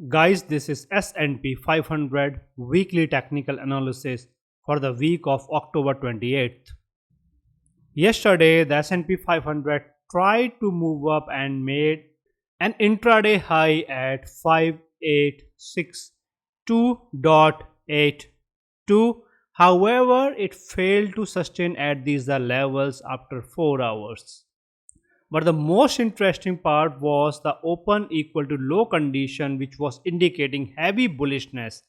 Guys, this is S&P 500 weekly technical analysis for the week of October 28th. Yesterday, the S&P 500 tried to move up and made an intraday high at 5862.82. However, it failed to sustain at these levels after 4 hours. But the most interesting part was the open equal to low condition, which was indicating heavy bullishness,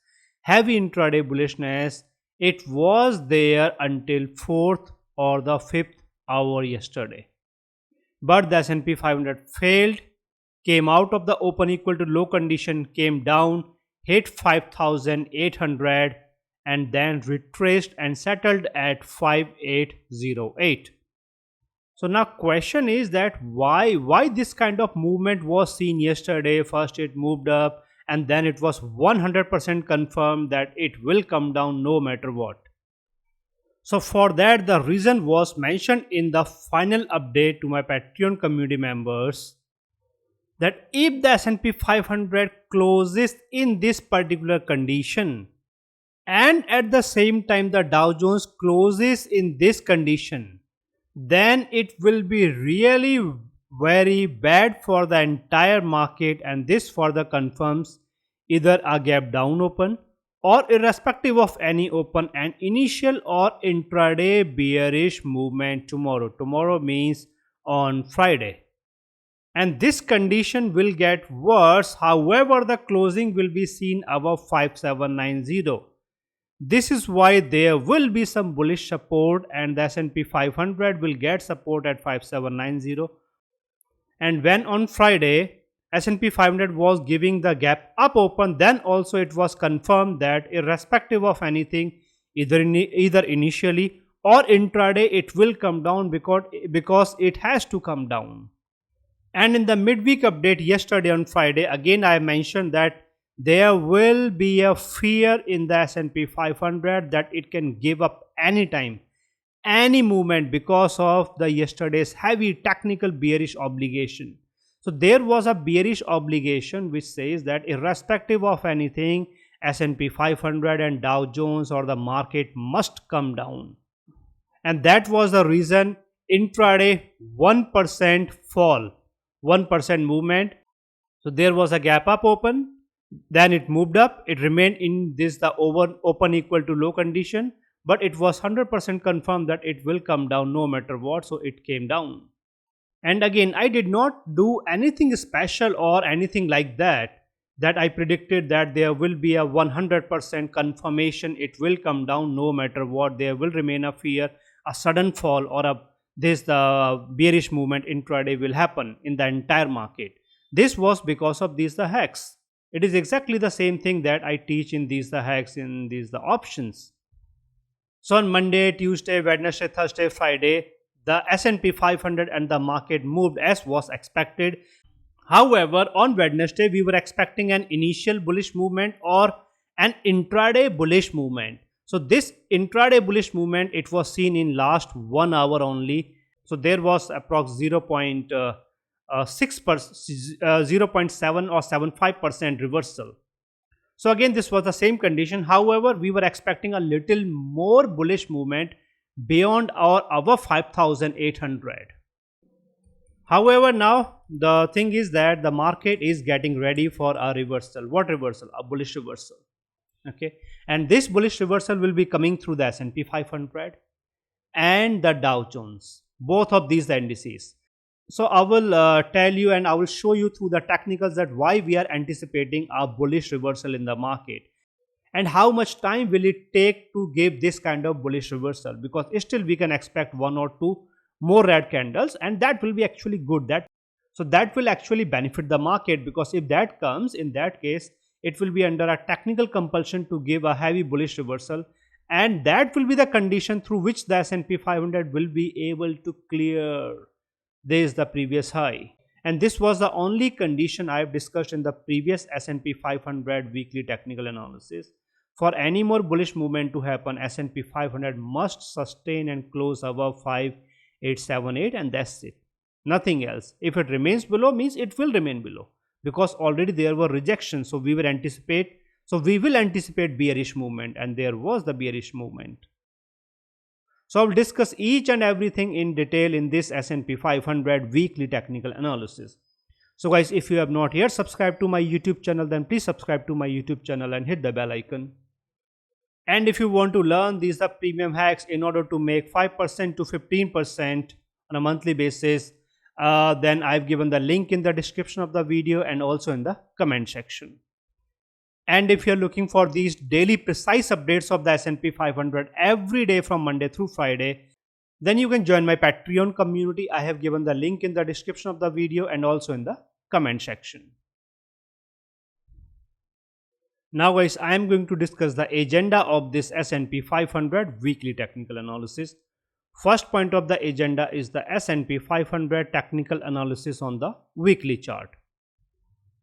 heavy intraday bullishness. It was there until 4th or the 5th hour yesterday. But the S&P 500 failed, came out of the open equal to low condition, came down, hit 5800 and then retraced and settled at 5808. So now question is that why this kind of movement was seen yesterday. First it moved up and then it was 100% confirmed that it will come down no matter what. So for that, the reason was mentioned in the final update to my Patreon community members, that if the S&P 500 closes in this particular condition and at the same time the Dow Jones closes in this condition, then it will be really very bad for the entire market, and this further confirms either a gap down open or, irrespective of any open, an initial or intraday bearish movement tomorrow. Tomorrow means on Friday. And this condition will get worse. However, the closing will be seen above 5790. This is why there will be some bullish support and the S&P 500 will get support at 5790. And when on Friday S&P 500 was giving the gap up open, then also it was confirmed that irrespective of anything, either initially or intraday, it will come down because it has to come down. And in the midweek update yesterday on Friday, again I mentioned that there will be a fear in the S&P 500 that it can give up anytime, any movement, because of the yesterday's heavy technical bearish obligation. So there was a bearish obligation which says that irrespective of anything, S&P 500 and Dow Jones or the market must come down. And that was the reason intraday 1% fall, 1% movement. So there was a gap up open. Then it moved up, it remained in this the open equal to low condition, but it was 100% confirmed that it will come down no matter what, so it came down. And again, I did not do anything special or anything like that I predicted that there will be a 100% confirmation it will come down no matter what. There will remain a fear, a sudden fall or the bearish movement intraday will happen in the entire market. This was because of these the hacks. It is exactly the same thing that I teach in these the hacks, in these the options. So on Monday, Tuesday, Wednesday, Thursday, Friday, the S&P 500 and the market moved as was expected. However, on Wednesday, we were expecting an initial bullish movement or an intraday bullish movement. So this intraday bullish movement, it was seen in last 1 hour only. So there was approx 0.7 or 75% reversal. So again, this was the same condition. However, we were expecting a little more bullish movement beyond or above 5800. However, now the thing is that the market is getting ready for a reversal. What reversal? A bullish reversal. Okay, and this bullish reversal will be coming through the S&P 500 and the Dow Jones, both of these the indices. So I will tell you and I will show you through the technicals that why we are anticipating a bullish reversal in the market and how much time will it take to give this kind of bullish reversal, because still we can expect 1 or 2 more red candles and that will be actually good. That will actually benefit the market, because if that comes, in that case it will be under a technical compulsion to give a heavy bullish reversal, and that will be the condition through which the S&P 500 will be able to clear this the previous high. And this was the only condition I have discussed in the previous S&P 500 weekly technical analysis. For any more bullish movement to happen, S&P 500 must sustain and close above 5878 and that's it, nothing else. If it remains below, means it will remain below. because already there were rejections. So we will anticipate bearish movement, and there was the bearish movement. So I will discuss each and everything in detail in this S&P 500 weekly technical analysis. So guys, if you have not yet subscribed to my YouTube channel, then please subscribe to my YouTube channel and hit the bell icon. And if you want to learn these the premium hacks in order to make 5% to 15% on a monthly basis, then I've given the link in the description of the video and also in the comment section. And if you're looking for these daily precise updates of the S&P 500 every day from Monday through Friday, then you can join my Patreon community. I have given the link in the description of the video and also in the comment section. Now guys, I am going to discuss the agenda of this S&P 500 weekly technical analysis. First point of the agenda is the S&P 500 technical analysis on the weekly chart.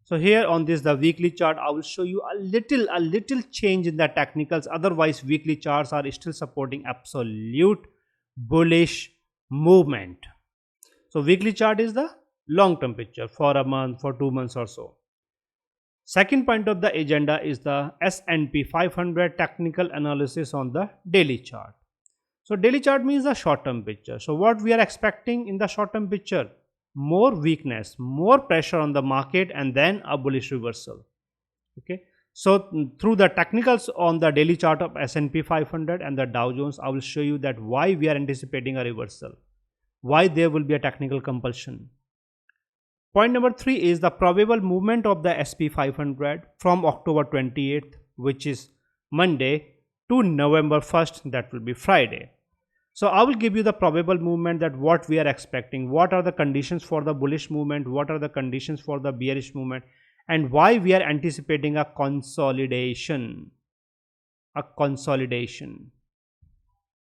So here on this the weekly chart, I will show you a little change in the technicals. Otherwise weekly charts are still supporting absolute bullish movement. So weekly chart is the long term picture for a month, for 2 months or so. Second point of the agenda is the S&P 500 technical analysis on the daily chart. So daily chart means the short term picture. So what we are expecting in the short term picture? More weakness, more pressure on the market, and then a bullish reversal. Okay. So through the technicals on the daily chart of S&P 500 and the Dow Jones, I will show you that why we are anticipating a reversal, why there will be a technical compulsion. Point number 3 is the probable movement of the SP500 from October 28th, which is Monday, to November 1st, that will be Friday. So I will give you the probable movement, that what we are expecting, what are the conditions for the bullish movement, what are the conditions for the bearish movement, and why we are anticipating a consolidation.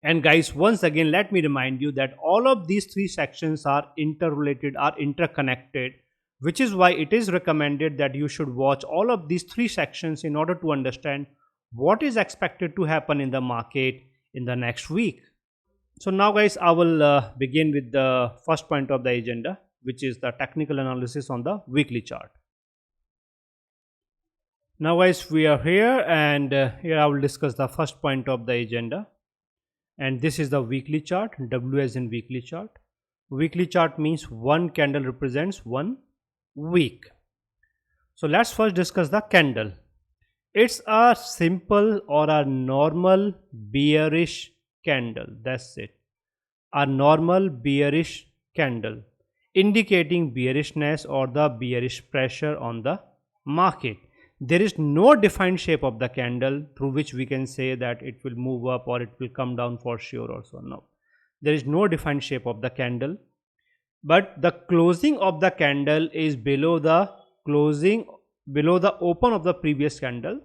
And guys, once again, let me remind you that all of these 3 sections are interrelated, are interconnected, which is why it is recommended that you should watch all of these 3 sections in order to understand what is expected to happen in the market in the next week. So now guys, I will begin with the first point of the agenda, which is the technical analysis on the weekly chart. Now guys, we are here, and here I will discuss the first point of the agenda. And this is the weekly chart, W as in weekly chart. Weekly chart means one candle represents 1 week. So let's first discuss the candle. It's a simple or a normal bearish candle. That's it. A normal bearish candle indicating bearishness or the bearish pressure on the market. There is no defined shape of the candle through which we can say that it will move up or it will come down for sure or so. No, there is no defined shape of the candle, but the closing of the candle is below the open of the previous candle.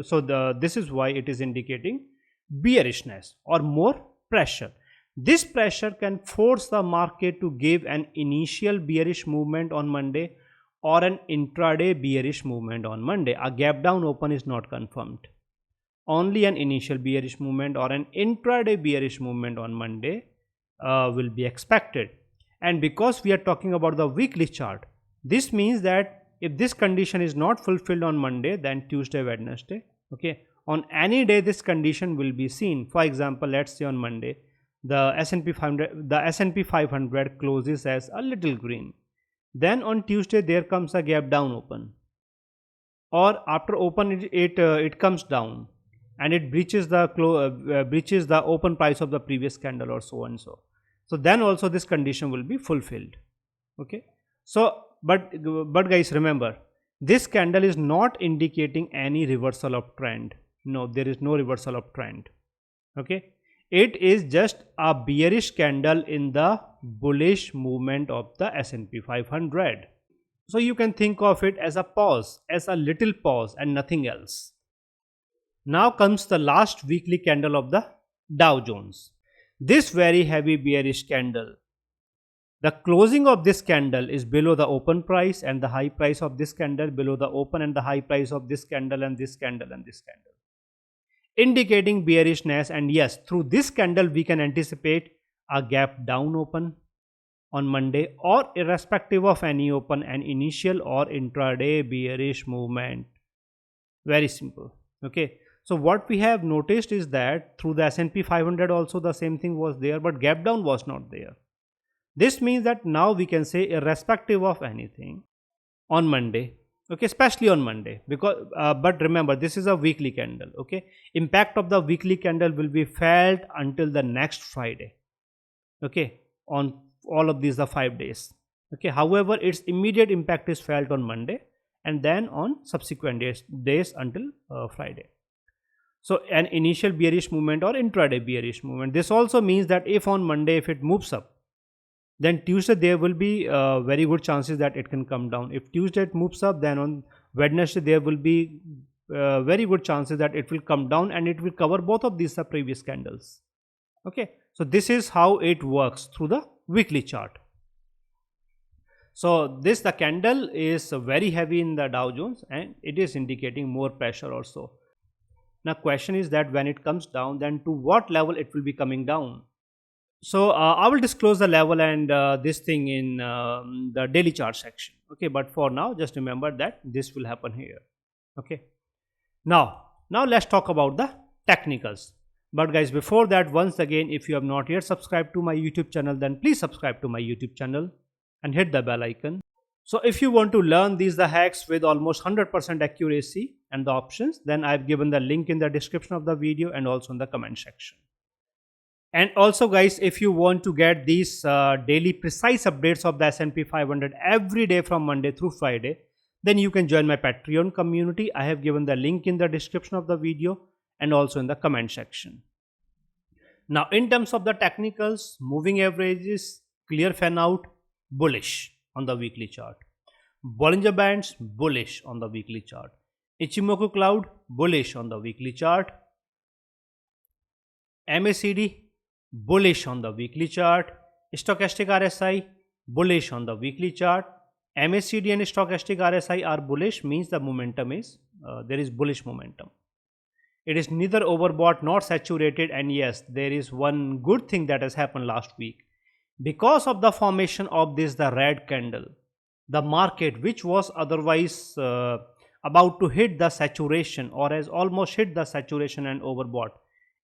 So this is why it is indicating bearishness or more pressure. This pressure can force the market to give an initial bearish movement on Monday or an intraday bearish movement on Monday. A gap down open is not confirmed. Only an initial bearish movement or an intraday bearish movement on Monday will be expected. And because we are talking about the weekly chart, this means that if this condition is not fulfilled on Monday, then Tuesday, Wednesday, okay, on any day this condition will be seen. For example, let's say on Monday, the S&P 500 closes as a little green. Then on Tuesday there comes a gap down open, or after open it comes down and it breaches the open price of the previous candle or so and so. So then also this condition will be fulfilled. Okay. So but guys, remember, this candle is not indicating any reversal of trend. No, there is no reversal of trend. Okay. It is just a bearish candle in the bullish movement of the S&P 500. So you can think of it as a pause, as a little pause and nothing else. Now comes the last weekly candle of the Dow Jones. This very heavy bearish candle. The closing of this candle is below the open price and the high price of this candle below the open and the high price of this candle and this candle and this candle, indicating bearishness. And yes, through this candle we can anticipate a gap down open on Monday, or irrespective of any open and initial or intraday bearish movement. Very simple. Okay, so what we have noticed is that through the S&P 500 also the same thing was there, but gap down was not there. This means that now we can say irrespective of anything on Monday, okay, especially on Monday, because but remember, this is a weekly candle. Okay, impact of the weekly candle will be felt until the next Friday. Okay, on all of these are 5 days. Okay, however, its immediate impact is felt on Monday and then on subsequent days until Friday. So an initial bearish movement or intraday bearish movement. This also means that if on Monday if it moves up, then Tuesday there will be very good chances that it can come down. If Tuesday it moves up, then on Wednesday there will be very good chances that it will come down and it will cover both of these previous candles. Okay, so this is how it works through the weekly chart. So the candle is very heavy in the Dow Jones and it is indicating more pressure also. Now question is that when it comes down, then to what level it will be coming down? So I will disclose the level and this thing in the daily chart section. Okay, but for now just remember that this will happen here. Okay, now let's talk about the technicals. But guys, before that, once again, if you have not yet subscribed to my YouTube channel, then please subscribe to my YouTube channel and hit the bell icon. So if you want to learn the hacks with almost 100% accuracy and the options, then I've given the link in the description of the video and also in the comment section. And also guys, if you want to get these daily precise updates of the S&P 500 every day from Monday through Friday, then you can join my Patreon community. I have given the link in the description of the video and also in the comment section. Now in terms of the technicals, moving averages, clear fan out, bullish on the weekly chart. Bollinger Bands, bullish on the weekly chart. Ichimoku cloud, bullish on the weekly chart. MACD, bullish on the weekly chart. Stochastic RSI, bullish on the weekly chart. MACD and stochastic RSI are bullish, means the momentum is there is bullish momentum. It is neither overbought nor saturated, and yes, there is one good thing that has happened last week. Because of the formation of the red candle, the market, which was otherwise about to hit the saturation or has almost hit the saturation and overbought,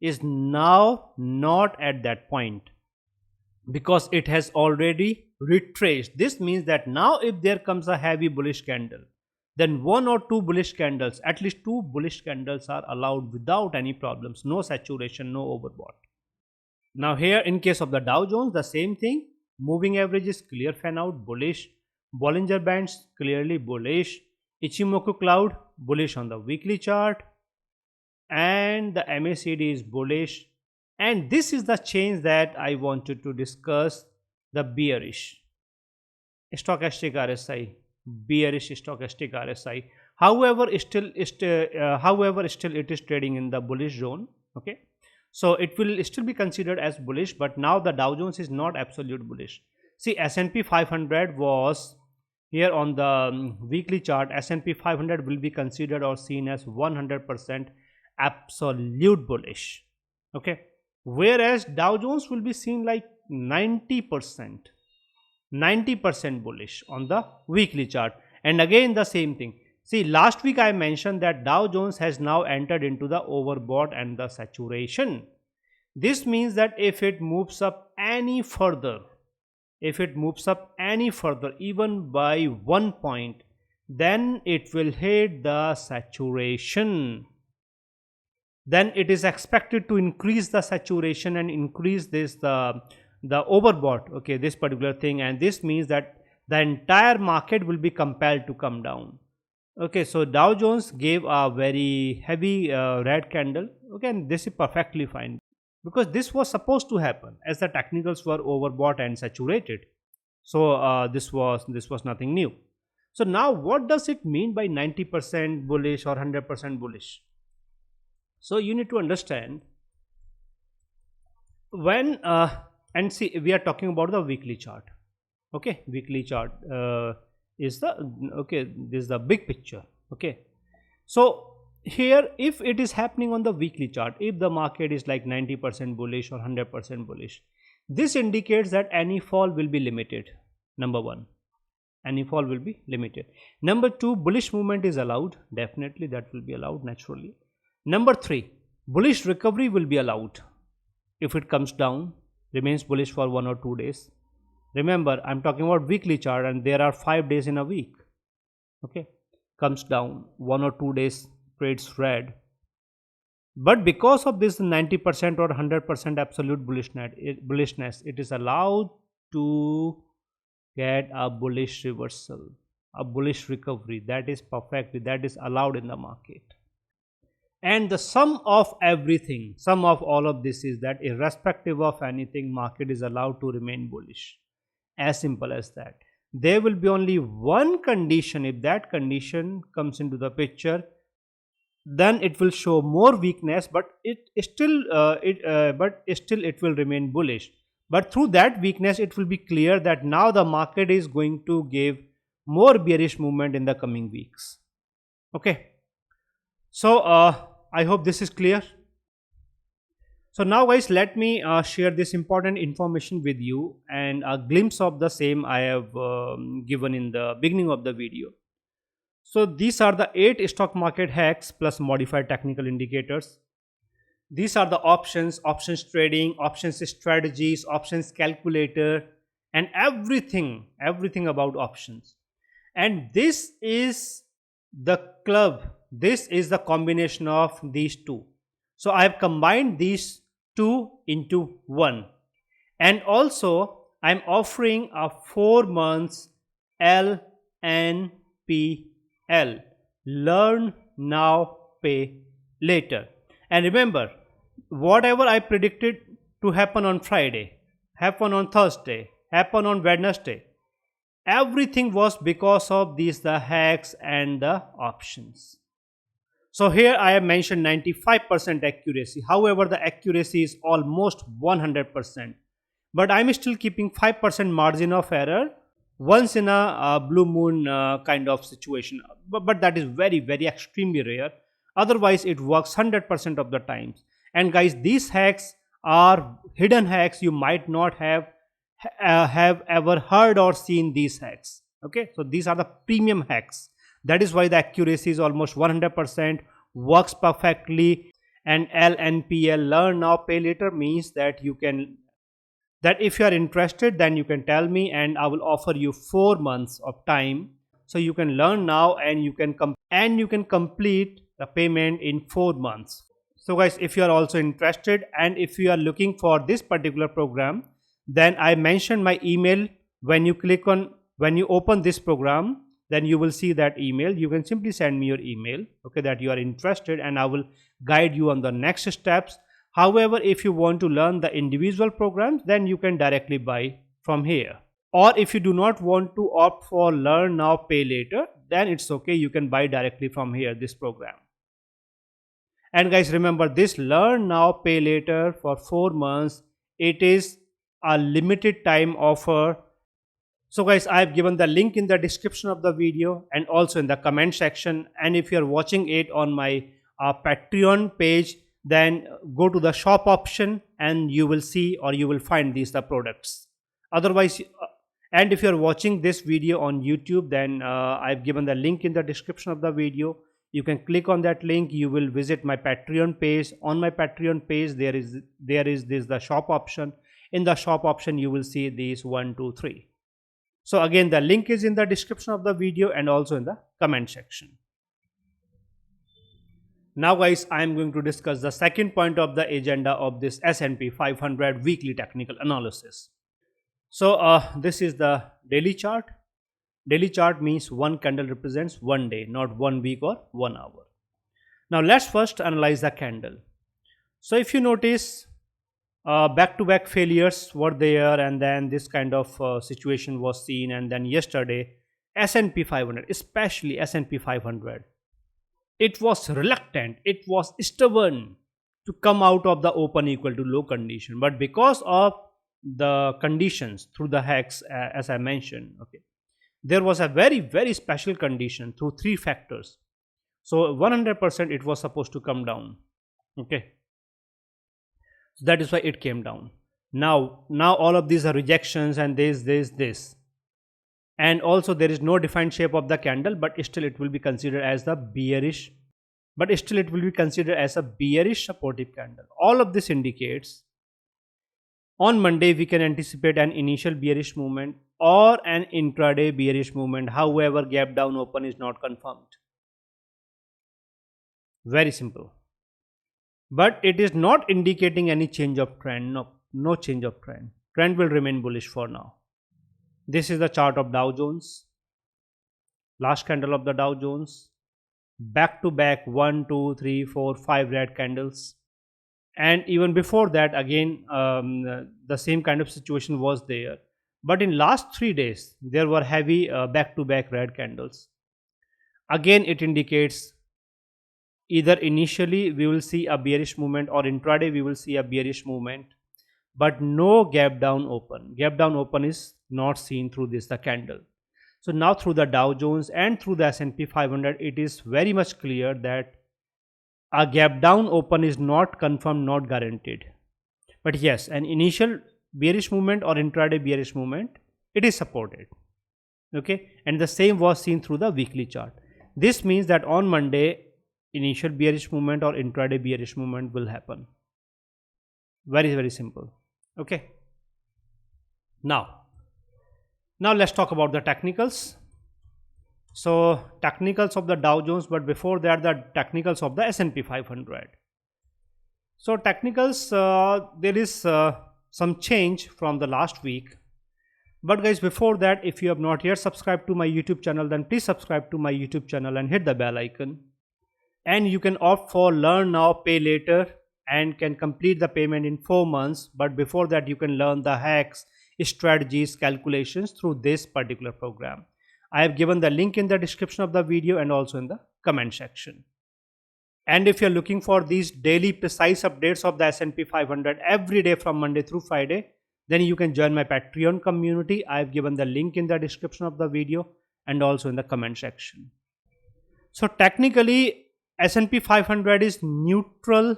is now not at that point because it has already retraced. This means that now if there comes a heavy bullish candle, then one or two bullish candles, at least two bullish candles are allowed without any problems, no saturation, no overbought. Now here in case of the Dow Jones, the same thing. Moving averages, clear fan out, bullish. Bollinger Bands, clearly bullish. Ichimoku cloud, bullish on the weekly chart. And the MACD is bullish. And this is the change that I wanted to discuss, the bearish. Stochastic RSI, bearish stochastic RSI. However, still it is trading in the bullish zone. Okay. So it will still be considered as bullish, but now the Dow Jones is not absolute bullish. See, S&P 500 was here on the weekly chart. S&P 500 will be considered or seen as 100% absolute bullish. Okay, whereas Dow Jones will be seen like 90% bullish on the weekly chart. And again the same thing. See, last week I mentioned that Dow Jones has now entered into the overbought and the saturation. This means that if it moves up any further, even by 1 point, then it will hit the saturation. Then it is expected to increase the saturation and increase the overbought, okay, this particular thing, and this means that the entire market will be compelled to come down. Okay, so Dow Jones gave a very heavy red candle. Okay, and this is perfectly fine because this was supposed to happen as the technicals were overbought and saturated. So this was nothing new. So now what does it mean by 90% bullish or 100% bullish? So you need to understand when and see, we are talking about the weekly chart. Okay, weekly chart is this is the big picture. Okay, so here if it is happening on the weekly chart, if the market is like 90% bullish or 100% bullish, This indicates that any fall will be limited. Number one, any fall will be limited. Number two, bullish movement is allowed. Definitely that will be allowed naturally. Number three, bullish recovery will be allowed. If it comes down, remains bullish for 1 or 2 days. Remember, I'm talking about weekly chart and there are 5 days in a week. Okay, comes down 1 or 2 days, trades red. But because of this 90% or 100% absolute bullishness, it is allowed to get a bullish reversal, a bullish recovery. That is perfect, that is allowed in the market. And the sum of everything, sum of all of this is that irrespective of anything, market is allowed to remain bullish. As simple as that. There will be only one condition. If that condition comes into the picture, then it will show more weakness, but still it will remain bullish. But through that weakness, it will be clear that now the market is going to give more bearish movement in the coming weeks. Okay, so I hope this is clear. So now guys, let me share this important information with you, and a glimpse of the same I have given in the beginning of the video. So these are the 8 stock market hacks plus modified technical indicators. These are the options, options trading, options strategies, options calculator, and everything about options. And this is the club, this is the combination of these two. So I have combined these two into one, and also I am offering a 4 months LNPL, learn now pay later. And remember, whatever I predicted to happen on Friday, happen on Thursday, happen on Wednesday, everything was because of these the hacks and the options. So here I have mentioned 95% accuracy. However, the accuracy is almost 100%. But I'm still keeping 5% margin of error once in a blue moon kind of situation. But that is very extremely rare. Otherwise, it works 100% of the times. And guys, these hacks are hidden hacks. You might not have ever heard or seen these hacks. Okay, so these are the premium hacks. That is why the accuracy is almost 100%, works perfectly. And LNPL, learn now pay later, means that you can, that if you are interested, then you can tell me and I will offer you 4 months of time. So you can learn now and you can complete the payment in 4 months. So guys, if you are also interested and if you are looking for this particular program, then I mentioned my email. When you open this program, then you will see that email. You can simply send me your email, okay, that you are interested, and I will guide you on the next steps. However, if you want to learn the individual programs, then you can directly buy from here. Or if you do not want to opt for learn now pay later, then it's okay, you can buy directly from here, this program. And guys, remember, this learn now pay later for 4 months, it is a limited time offer. So guys, I have given the link in the description of the video and also in the comment section. And if you are watching it on my Patreon page, then go to the shop option and you will see, or you will find these the products. Otherwise, and if you are watching this video on YouTube, then I've given the link in the description of the video. You can click on that link, you will visit my Patreon page. On my Patreon page, there is this the shop option. In the shop option, you will see these 1, 2, 3. So again, the link is in the description of the video and also in the comment section. Now guys, I am going to discuss the second point of the agenda of this S&P 500 weekly technical analysis. So this is the daily chart. Daily chart means one candle represents one day, not 1 week or 1 hour. Now let's first analyze the candle. So if you notice, back-to-back failures were there, and then this kind of situation was seen. And then yesterday, S&P 500, especially S&P 500, it was reluctant, it was stubborn to come out of the open equal to low condition. But because of the conditions through the hacks, as I mentioned, okay, there was a very special condition through 3 factors. So 100% it was supposed to come down. Okay, so that is why it came down. Now all of these are rejections, and this, and also there is no defined shape of the candle, but still it will be considered as the bearish, but still it will be considered as a bearish supportive candle. All of this indicates on Monday we can anticipate an initial bearish movement or an intraday bearish movement. However, gap down open is not confirmed. Very simple. But it is not indicating any change of trend. No change of trend. Trend will remain bullish for now. This is the chart of Dow Jones. Last candle of the Dow Jones. Back to back 1, 2, 3, 4, 5 red candles. And even before that, again, the same kind of situation was there. But in last 3 days, there were heavy back to back red candles. Again, it indicates either initially we will see a bearish movement, or intraday we will see a bearish movement, but no gap down open. Gap down open is not seen through the candle. So now through the Dow Jones and through the S&P 500, it is very much clear that a gap down open is not confirmed, not guaranteed. But yes, an initial bearish movement or intraday bearish movement, it is supported. Okay, and the same was seen through the weekly chart. This means that on Monday, initial bearish movement or intraday bearish movement will happen. Very simple. Okay. Now let's talk about the technicals. So technicals of the Dow Jones, but before that, the technicals of the S&P 500. So technicals, there is some change from the last week. But guys, before that, if you have not yet subscribed to my YouTube channel, then please subscribe to my YouTube channel and hit the bell icon. And you can opt for learn now, pay later, and can complete the payment in 4 months. But before that, you can learn the hacks, strategies, calculations through this particular program. I have given the link in the description of the video and also in the comment section. And if you're looking for these daily precise updates of the S&P 500 every day from Monday through Friday, then you can join my Patreon community. I have given the link in the description of the video and also in the comment section. So technically, S&P 500 is neutral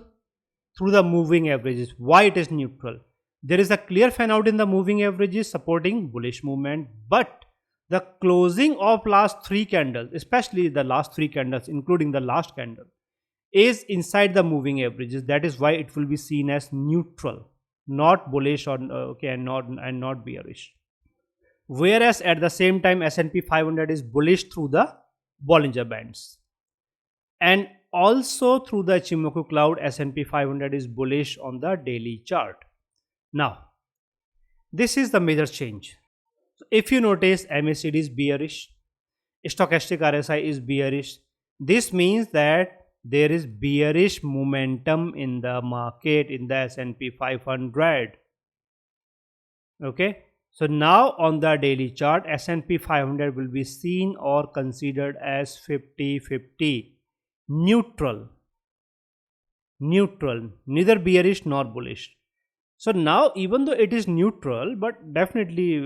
through the moving averages. Why it is neutral? There is a clear fan out in the moving averages supporting bullish movement, but the closing of last 3 candles, especially the last 3 candles, including the last candle, is inside the moving averages. That is why it will be seen as neutral, not bullish or and not bearish. Whereas at the same time, S&P 500 is bullish through the Bollinger Bands, and also through the Ichimoku cloud, S&P 500 is bullish on the daily chart. Now, this is the major change. So if you notice, MACD is bearish, stochastic RSI is bearish. This means that there is bearish momentum in the market in the S&P 500. Okay, so now on the daily chart, S&P 500 will be seen or considered as 50-50, neutral, neither bearish nor bullish. So now, even though it is neutral, but definitely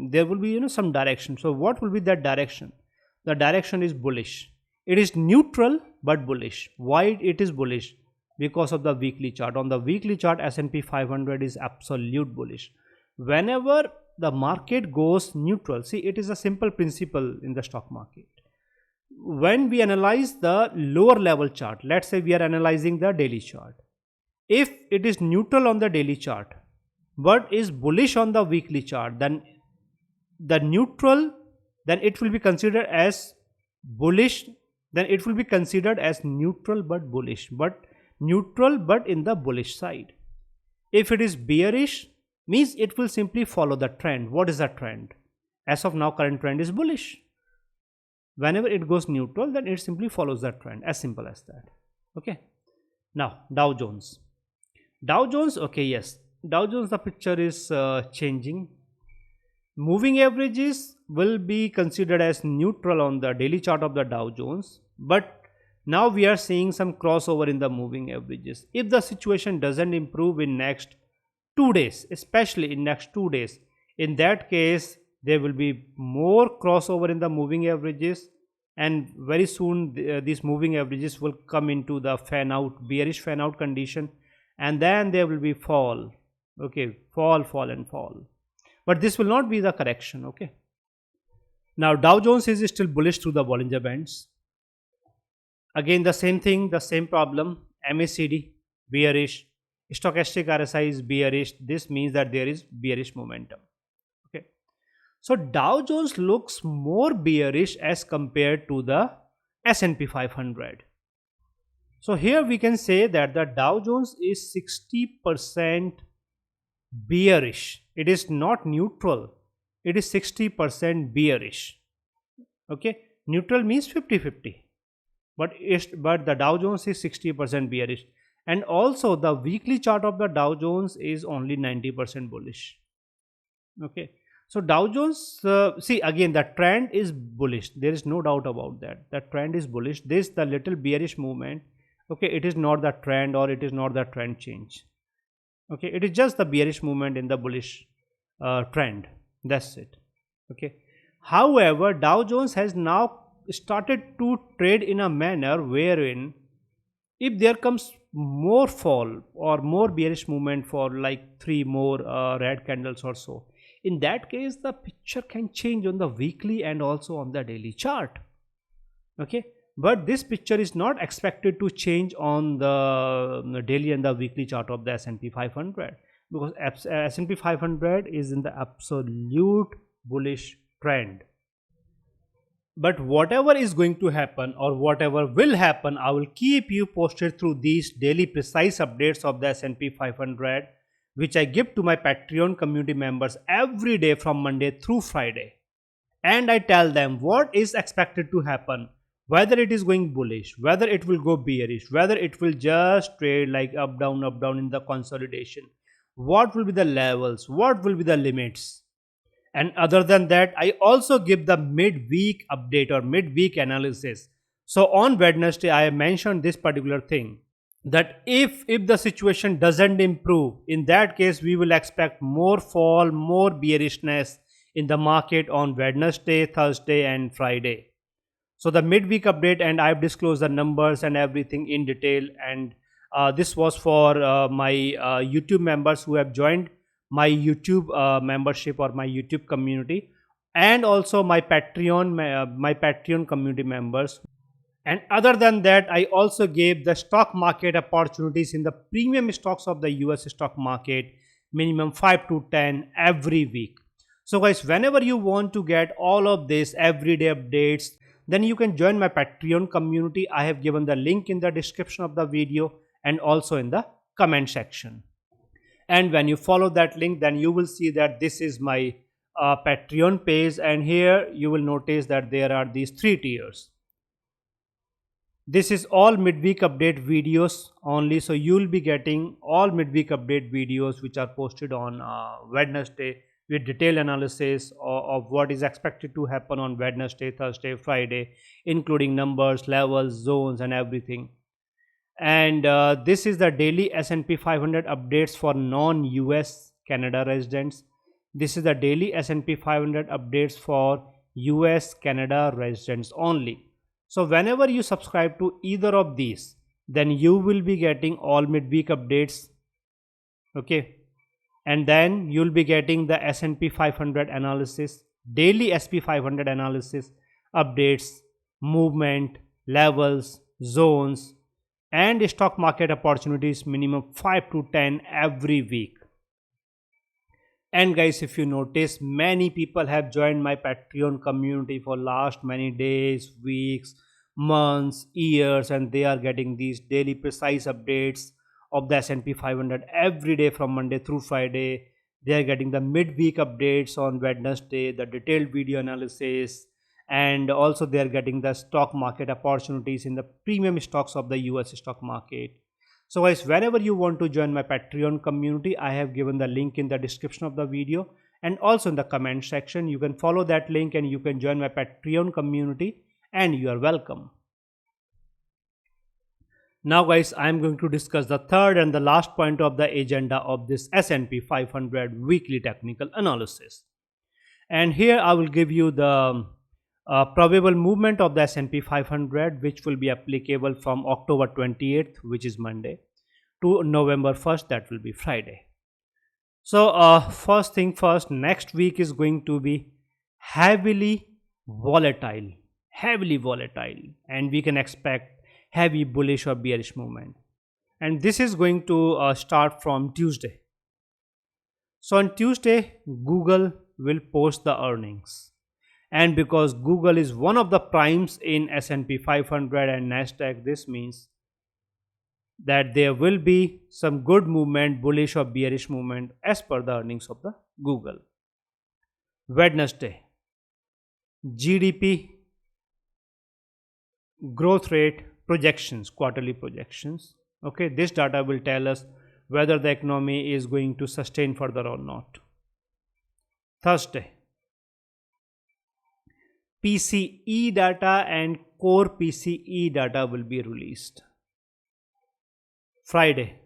there will be some direction. So what will be that direction? The direction is bullish. It is neutral but bullish. Why it is bullish? Because of the weekly chart. On the weekly chart, S&P 500 is absolute bullish. Whenever the market goes neutral, see, it is a simple principle in the stock market. When we analyze the lower level chart, let's say we are analyzing the daily chart. If it is neutral on the daily chart but is bullish on the weekly chart, then the neutral, then it will be considered as bullish, then it will be considered as neutral but bullish, but neutral but in the bullish side. If it is bearish, means it will simply follow the trend. What is the trend? As of now, current trend is bullish. Whenever it goes neutral, then it simply follows the trend, as simple as that. Okay. Now Dow Jones. Okay, yes, Dow Jones, the picture is changing. Moving averages will be considered as neutral on the daily chart of the Dow Jones, but now we are seeing some crossover in the moving averages. If the situation doesn't improve in next 2 days, especially in next 2 days, in that case there will be more crossover in the moving averages, and very soon these moving averages will come into the fan out, bearish fan out condition, and then there will be fall. Okay, fall, fall and fall. But this will not be the correction. Okay. Now Dow Jones is still bullish through the Bollinger Bands. Again the same thing, the same problem. MACD bearish, stochastic RSI is bearish. This means that there is bearish momentum. Okay. So Dow Jones looks more bearish as compared to the S&P 500. So here we can say that the Dow Jones is 60% bearish. It is not neutral. It is 60% bearish. Okay. Neutral means 50-50. But the Dow Jones is 60% bearish. And also the weekly chart of the Dow Jones is only 90% bullish. Okay. So Dow Jones, see again the trend is bullish. There is no doubt about that. The trend is bullish. This the little bearish movement. Okay, it is not the trend or it is not the trend change. Okay, it is just the bearish movement in the bullish trend. That's it. Okay. However, Dow Jones has now started to trade in a manner wherein if there comes more fall or more bearish movement for like 3 more red candles or so, in that case the picture can change on the weekly and also on the daily chart. Okay, but this picture is not expected to change on the daily and the weekly chart of the S&P 500 because S&P 500 is in the absolute bullish trend. But whatever is going to happen or whatever will happen, I will keep you posted through these daily precise updates of the S&P 500, which I give to my Patreon community members every day from Monday through Friday. And I tell them what is expected to happen, whether it is going bullish, whether it will go bearish, whether it will just trade like up down in the consolidation, what will be the levels, what will be the limits. And other than that, I also give the mid-week update or mid-week analysis. So on Wednesday, I mentioned this particular thing that if the situation doesn't improve, in that case, we will expect more fall, more bearishness in the market on Wednesday, Thursday and Friday. So the mid-week update, and I've disclosed the numbers and everything in detail. And this was for my YouTube members who have joined my YouTube membership or my YouTube community, and also my Patreon community members. And other than that, I also gave the stock market opportunities in the premium stocks of the US stock market, minimum 5 to 10 every week. So guys, whenever you want to get all of this everyday updates, then you can join my Patreon community. I have given the link in the description of the video and also in the comment section. And when you follow that link, then you will see that this is my Patreon page, and here you will notice that there are these 3 tiers. This is all midweek update videos only, so you will be getting all midweek update videos which are posted on Wednesday with detailed analysis of what is expected to happen on Wednesday, Thursday, Friday, including numbers, levels, zones and everything. And this is the daily S&P 500 updates for non-US Canada residents. This is the daily S&P 500 updates for US Canada residents only. So whenever you subscribe to either of these, then you will be getting all midweek updates. Okay, and then you'll be getting the S&P 500 analysis, daily SP 500 analysis, updates, movement, levels, zones, and stock market opportunities, minimum 5 to 10 every week. And guys, if you notice, many people have joined my Patreon community for last many days, weeks, months, years, and they are getting these daily precise updates of the S&P 500 every day from Monday through Friday. They are getting the midweek updates on Wednesday, the detailed video analysis, and also they are getting the stock market opportunities in the premium stocks of the US stock market. So guys, whenever you want to join my Patreon community, I have given the link in the description of the video and also in the comment section. You can follow that link and you can join my Patreon community, and you are welcome. Now guys, I am going to discuss the third and the last point of the agenda of this S&P 500 weekly technical analysis. And here I will give you the probable movement of the S&P 500, which will be applicable from October 28th, which is Monday, to November 1st, that will be Friday. So first thing first, next week is going to be heavily volatile, heavily volatile, and we can expect heavy bullish or bearish movement. And this is going to start from Tuesday. So on Tuesday, Google will post the earnings. And because Google is one of the primes in S&P 500 and Nasdaq, this means that there will be some good movement, bullish or bearish movement as per the earnings of the Google. Wednesday, GDP growth rate projections, quarterly projections. Okay, this data will tell us whether the economy is going to sustain further or not. Thursday, PCE data and core PCE data will be released. Friday,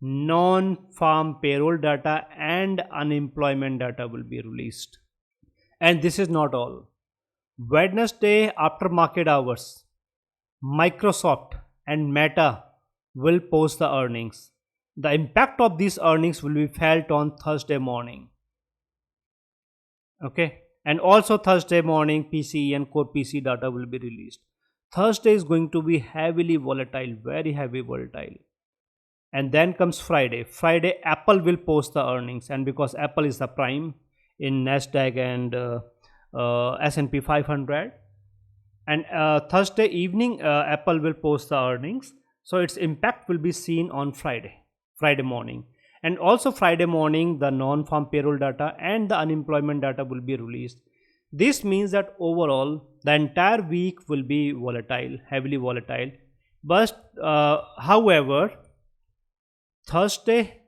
non-farm payroll data and unemployment data will be released. And this is not all. Wednesday after market hours, Microsoft and Meta will post the earnings. The impact of these earnings will be felt on Thursday morning. Okay, and also Thursday morning PCE and core PCE data will be released. Thursday is going to be heavily volatile, very heavy volatile. And then comes Friday. Friday, Apple will post the earnings, and because Apple is the prime in Nasdaq and S&P 500, and Thursday evening Apple will post the earnings, so its impact will be seen on Friday morning. And also Friday morning, the non-farm payroll data and the unemployment data will be released. This means that overall the entire week will be volatile, heavily volatile. But however, Thursday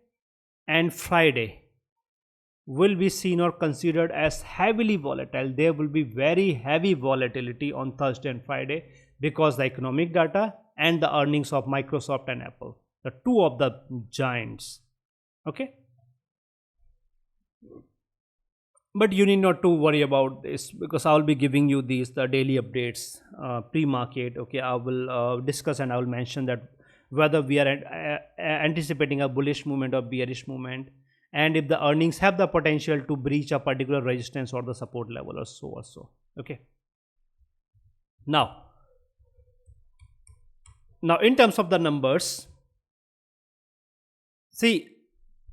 and Friday will be seen or considered as heavily volatile. There will be very heavy volatility on Thursday and Friday because the economic data and the earnings of Microsoft and Apple, the two of the giants. Okay, but you need not to worry about this because I will be giving you the daily updates pre-market. Okay, I will discuss and I will mention that whether we are anticipating a bullish movement or bearish movement, and if the earnings have the potential to breach a particular resistance or the support level or so. Okay, now in terms of the numbers, see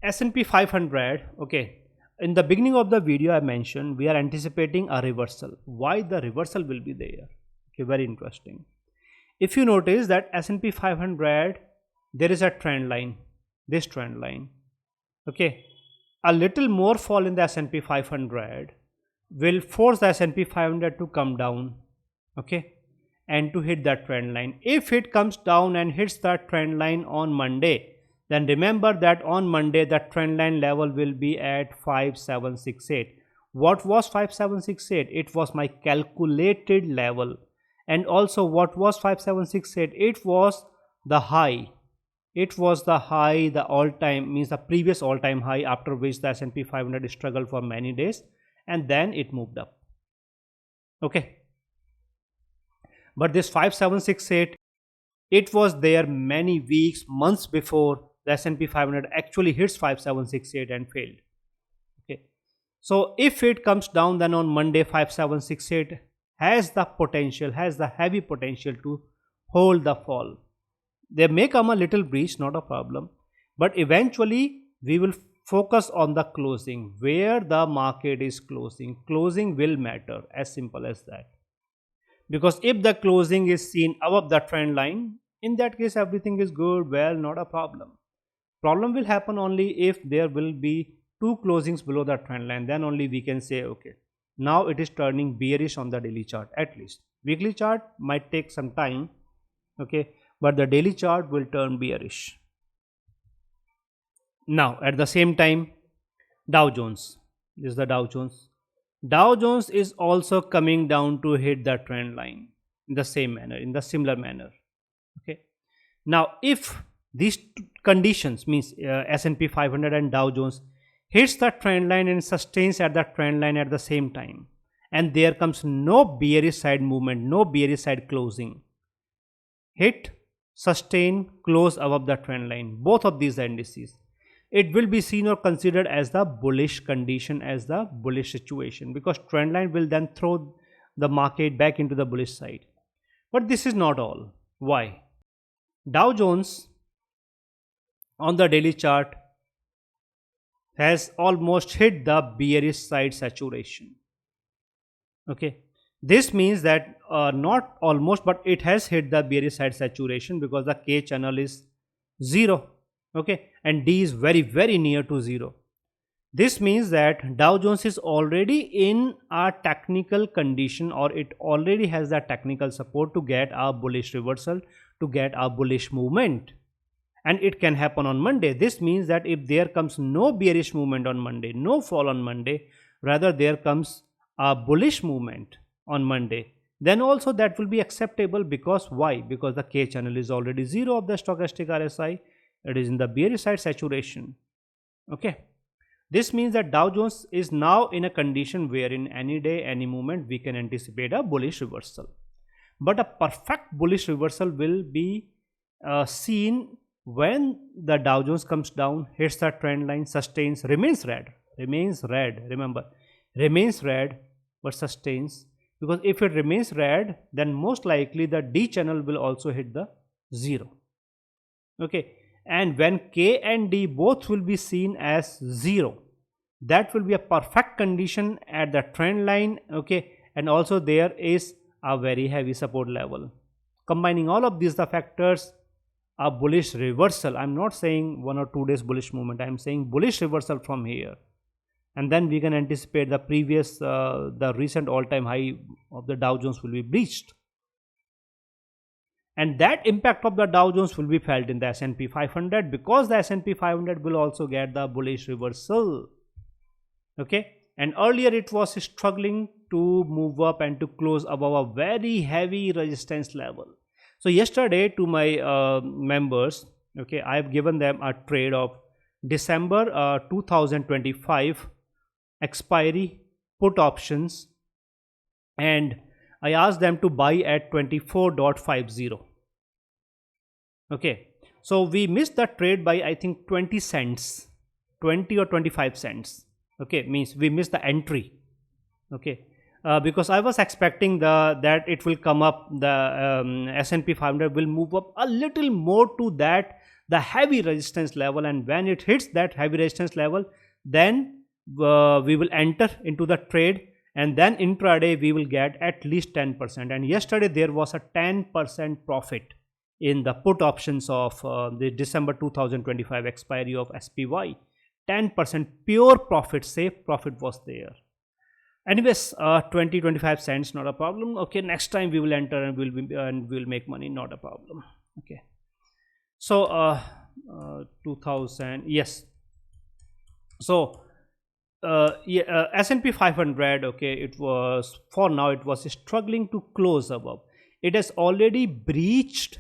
S&P 500. Okay, in the beginning of the video I mentioned we are anticipating a reversal. Why the reversal will be there? Okay, very interesting. If you notice that S&P 500, there is a trend line, this trend line. Okay, a little more fall in the S&P 500 will force the S&P 500 to come down. Okay, and to hit that trend line. If it comes down and hits that trend line on Monday, then remember that on Monday the trend line level will be at 5768. What was 5768? It was my calculated level. And also what was 5768? It was the high. It was the high, the all-time, means the previous all-time high, after which the S&P 500 struggled for many days and then it moved up. Okay, but this 5768, it was there many weeks, months before the S&P 500 actually hits 5768 and failed. Okay, so if it comes down, then on Monday 5768 has the potential, has the heavy potential to hold the fall. There may come a little breach, not a problem, but eventually we will focus on the closing, where the market is closing. Closing will matter, as simple as that. Because if the closing is seen above the trend line, in that case everything is good, well, not a problem. Problem will happen only if there will be two closings below the trend line. Then only we can say, okay, now it is turning bearish on the daily chart. At least weekly chart might take some time, okay, but the daily chart will turn bearish. Now at the same time, Dow Jones, this is the Dow Jones. Dow Jones is also coming down to hit the trend line in the same manner, in the similar manner. Okay, now if these conditions, means S&P 500 and Dow Jones hits the trend line and sustains at the trend line at the same time, and there comes no bearish side movement, no bearish side closing, hit, sustain, close above the trend line, both of these indices, it will be seen or considered as the bullish condition, as the bullish situation, because trend line will then throw the market back into the bullish side. But this is not all. Why? Dow Jones on the daily chart has almost hit the bearish side saturation. Okay, this means that not almost, but it has hit the bearish side saturation, because the K channel is 0. Okay, and D is very near to 0. This means that Dow Jones is already in a technical condition, or it already has the technical support to get a bullish reversal, to get a bullish movement. And it can happen on Monday. This means that if there comes no bearish movement on Monday, no fall on Monday, rather there comes a bullish movement on Monday, then also that will be acceptable. Because why? Because the K channel is already 0 of the stochastic RSI. It is in the bearish side saturation. Okay. This means that Dow Jones is now in a condition wherein any day, any moment, we can anticipate a bullish reversal. But a perfect bullish reversal will be seen when the Dow Jones comes down, hits the trend line, sustains, remains red, remember, remains red but sustains. Because if it remains red, then most likely the D channel will also hit the 0. Okay, and when K and D both will be seen as 0, that will be a perfect condition at the trend line. Okay, and also there is a very heavy support level. Combining all of these, the factors, a bullish reversal. I'm not saying 1 or 2 days bullish movement. I'm saying bullish reversal from here, and then we can anticipate the previous, the recent all-time high of the Dow Jones will be breached, and that impact of the Dow Jones will be felt in the S&P 500, because the S&P 500 will also get the bullish reversal. Okay, and earlier it was struggling to move up and to close above a very heavy resistance level. So yesterday to my members, okay, I have given them a trade of December 2025 expiry put options, and I asked them to buy at 24.50. Okay, so we missed the trade by I think 20 cents, 20 or 25 cents. Okay, means we missed the entry. Okay, because I was expecting that it will come up, the S&P 500 will move up a little more to that, the heavy resistance level, and when it hits that heavy resistance level, then we will enter into the trade, and then intraday we will get at least 10%. And yesterday there was a 10% profit in the put options of the December 2025 expiry of SPY. 10% pure profit, safe profit was there. Anyways, 20-25 cents, not a problem. Okay, next time we will enter and we'll make money, not a problem. Okay, so 2000, yes. So yeah, S&P 500, okay, it was, for now it was struggling to close above. It has already breached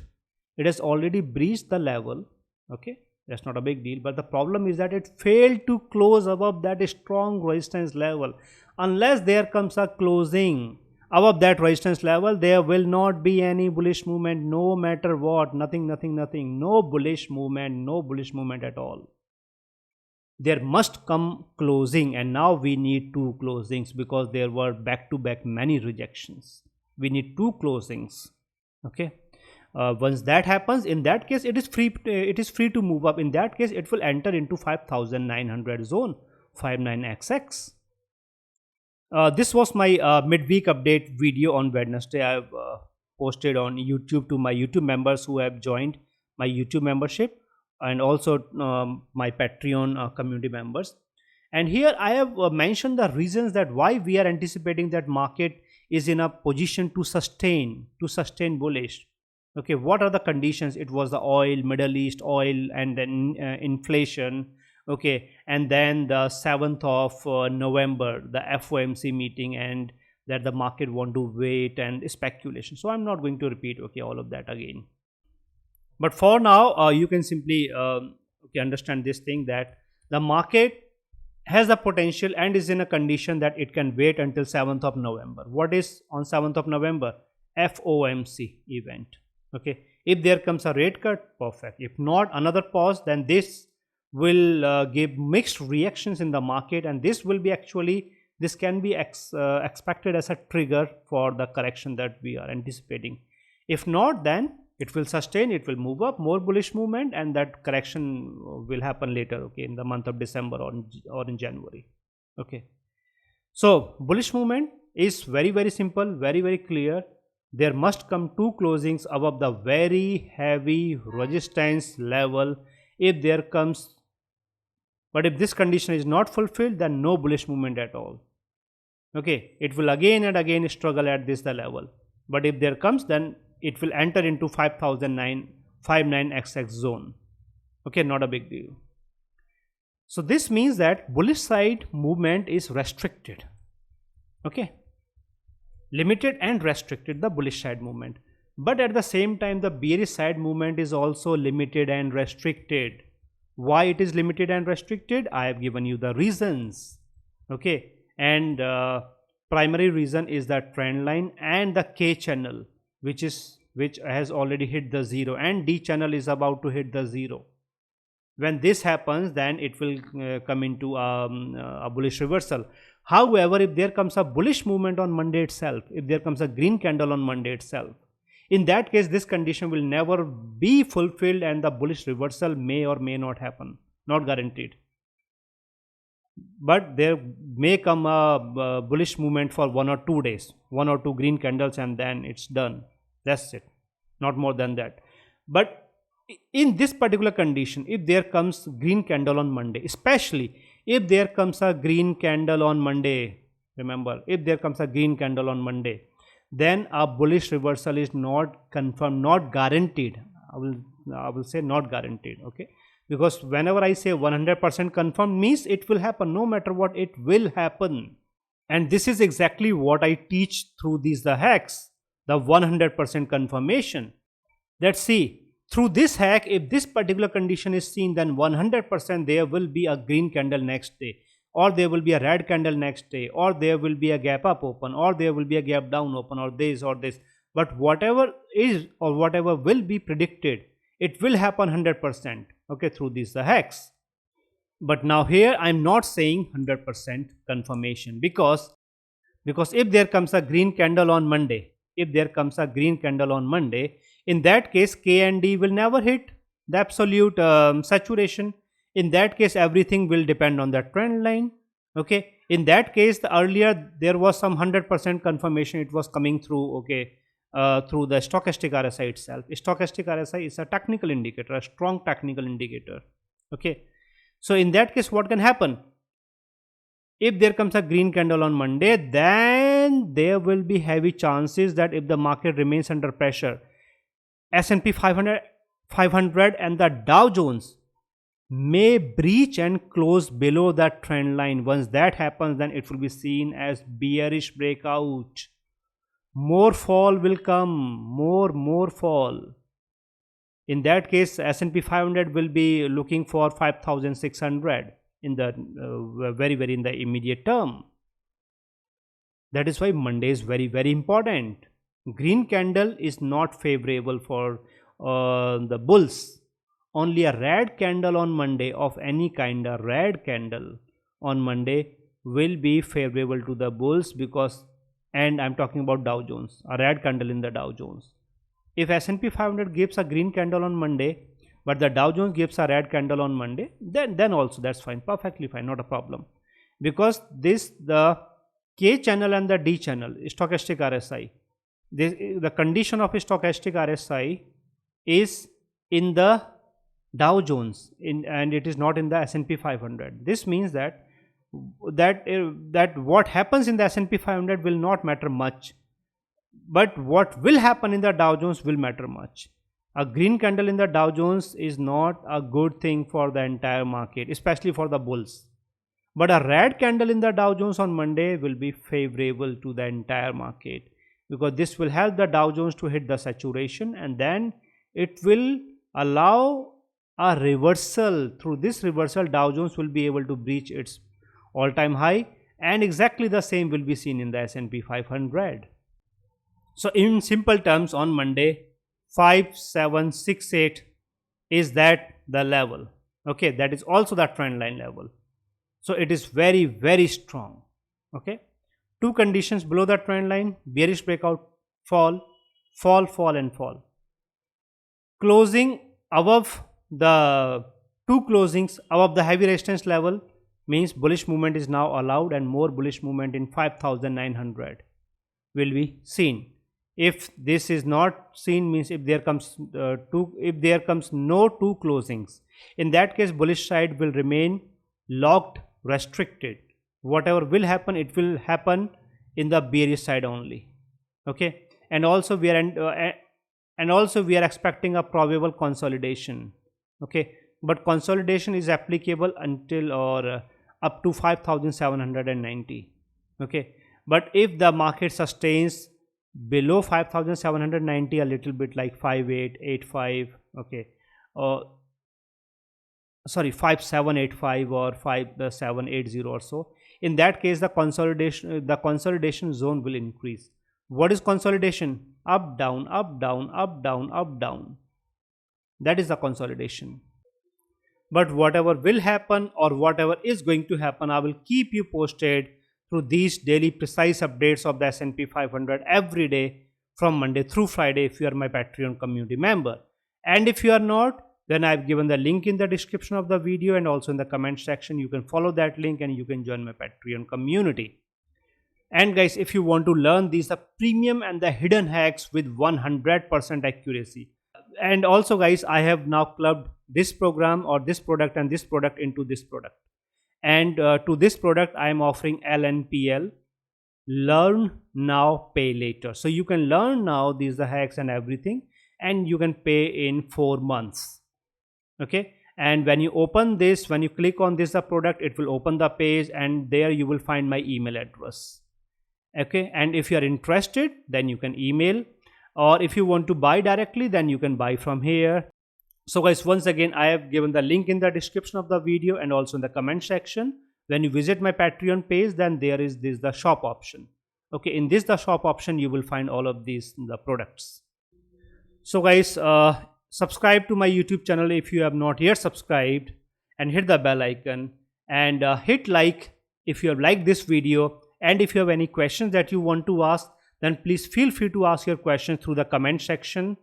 the level. Okay, that's not a big deal, but the problem is that it failed to close above that strong resistance level. Unless there comes a closing above that resistance level, there will not be any bullish movement, no matter what. Nothing, no bullish movement at all. There must come closing, and now we need 2 closings, because there were back to back many rejections. We need 2 closings. Okay, once that happens, in that case it is free to move up. In that case it will enter into 5900 zone, 59xx. This was my midweek update video on Wednesday. I have posted on YouTube to my YouTube members who have joined my YouTube membership, and also my Patreon community members. And here I have mentioned the reasons that why we are anticipating that market is in a position to sustain bullish. Okay, what are the conditions? It was the oil, Middle East oil, and then inflation. Okay, and then the 7th of November, the FOMC meeting, and that the market want to wait, and speculation. So I'm not going to repeat, okay, all of that again. But for now, you can simply okay, understand this thing, that the market has the potential and is in a condition that it can wait until 7th of November. What is on 7th of November? FOMC event. Okay, if there comes a rate cut, perfect. If not, another pause, then this will give mixed reactions in the market, and this will be actually, this can be expected as a trigger for the correction that we are anticipating. If not, then it will sustain, it will move up, more bullish movement, and that correction will happen later, okay, in the month of December or in January. Okay, so bullish movement is very simple, very clear. There must come two closings above the very heavy resistance level. If there comes, but if this condition is not fulfilled, then no bullish movement at all. Okay, it will again and again struggle at this the level, but if there comes, then it will enter into 59xx zone. Okay, not a big deal. So this means that bullish side movement is restricted. Okay, limited and restricted, the bullish side movement, but at the same time the bearish side movement is also limited and restricted. Why it is limited and restricted? I have given you the reasons. Okay, and primary reason is the trend line and the K channel, which has already hit the zero, and D channel is about to hit the zero. When this happens, then it will come into a bullish reversal. However, if there comes a bullish movement on Monday itself, if there comes a green candle on Monday itself, in that case this condition will never be fulfilled and the bullish reversal may or may not happen, not guaranteed. But there may come a bullish movement for 1 or 2 days, 1 or 2 green candles, and then it's done. That's it, not more than that. But in this particular condition, if there comes green candle on Monday, especially if there comes a green candle on Monday, remember, if there comes a green candle on Monday, then a bullish reversal is not confirmed, not guaranteed. I will say not guaranteed. Okay, because whenever I say 100% confirmed means it will happen, no matter what, it will happen. And this is exactly what I teach through these the hacks, the 100% confirmation. Let's see, through this hack, if this particular condition is seen, then 100% there will be a green candle next day, or there will be a red candle next day, or there will be a gap up open, or there will be a gap down open, or this or this. But whatever is or whatever will be predicted, it will happen 100%. Okay, through these the hacks. But now here I am not saying 100% confirmation, because if there comes a green candle on Monday, in that case K and D will never hit the absolute saturation. In that case everything will depend on the trend line. Okay, in that case earlier there was some 100% confirmation, it was coming through, okay, through the stochastic RSI itself. Stochastic RSI is a technical indicator, a strong technical indicator. Okay, so in that case what can happen? If there comes a green candle on Monday, then there will be heavy chances that if the market remains under pressure, SP 500 and the Dow Jones may breach and close below that trend line. Once that happens, then it will be seen as bearish breakout. More fall will come, more fall. In that case, S&P 500 will be looking for 5,600 in the very in the immediate term. That is why Monday is very important. Green candle is not favorable for the bulls. Only a red candle on Monday of any kind, a red candle on Monday will be favorable to the bulls, because, and I'm talking about Dow Jones, a red candle in the Dow Jones. If S&P 500 gives a green candle on Monday, but the Dow Jones gives a red candle on Monday, then also that's fine, perfectly fine, not a problem. Because the K channel and the D channel, stochastic RSI, the condition of stochastic RSI is in the Dow Jones and it is not in the S&P 500. This means that what happens in the S&P 500 will not matter much, but what will happen in the Dow Jones will matter much. A green candle in the Dow Jones is not a good thing for the entire market, especially for the bulls. But a red candle in the Dow Jones on Monday will be favorable to the entire market, because this will help the Dow Jones to hit the saturation, and then it will allow a reversal. Through this reversal, Dow Jones will be able to breach its all-time high, and exactly the same will be seen in the S&P 500. So in simple terms, on Monday, 5768 is that the level. Okay, that is also the trend line level. So it is very, very strong. Okay, two conditions below the trend line: bearish breakout, fall, fall, fall, and fall. Closing above the two closings above the heavy resistance level means bullish movement is now allowed, and more bullish movement in 5,900 will be seen. If this is not seen, means if there comes no two closings, in that case bullish side will remain locked, restricted. Whatever will happen, it will happen in the bearish side only. Okay, and also we are expecting a probable consolidation. Okay, but consolidation is applicable until or up to 5,790. Okay, but if the market sustains below 5,790 a little bit, like 5885, okay, or sorry 5785 or 5780 or so, in that case the consolidation zone will increase. What is consolidation? Up down, up down, up down, up down. That is the consolidation. But whatever will happen or whatever is going to happen, I will keep you posted through these daily precise updates of the S&P 500 every day from Monday through Friday if you are my Patreon community member. And if you are not, then I've given the link in the description of the video and also in the comment section. You can follow that link and you can join my Patreon community. And guys, if you want to learn these the premium and the hidden hacks with 100% accuracy. And also guys, I have now clubbed this program or this product and this product into this product. And to this product I am offering LNPL, learn now, pay later. So you can learn now these the hacks and everything, and you can pay in 4 months. Okay, and when you open this, when you click on this the product, it will open the page and there you will find my email address. Okay, and if you are interested, then you can email, or if you want to buy directly, then you can buy from here. So guys, once again, I have given the link in the description of the video and also in the comment section. When you visit my Patreon page, then there is this the shop option. Okay, in this the shop option you will find all of these the products. So guys, subscribe to my YouTube channel if you have not yet subscribed, and hit the bell icon, and hit like if you have liked this video. And if you have any questions that you want to ask, then please feel free to ask your questions through the comment section.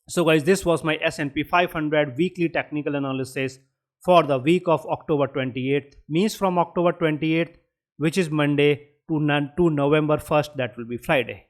So guys, this was my S&P 500 weekly technical analysis for the week of October 28th, means from October 28th, which is Monday, to November 1st, that will be Friday.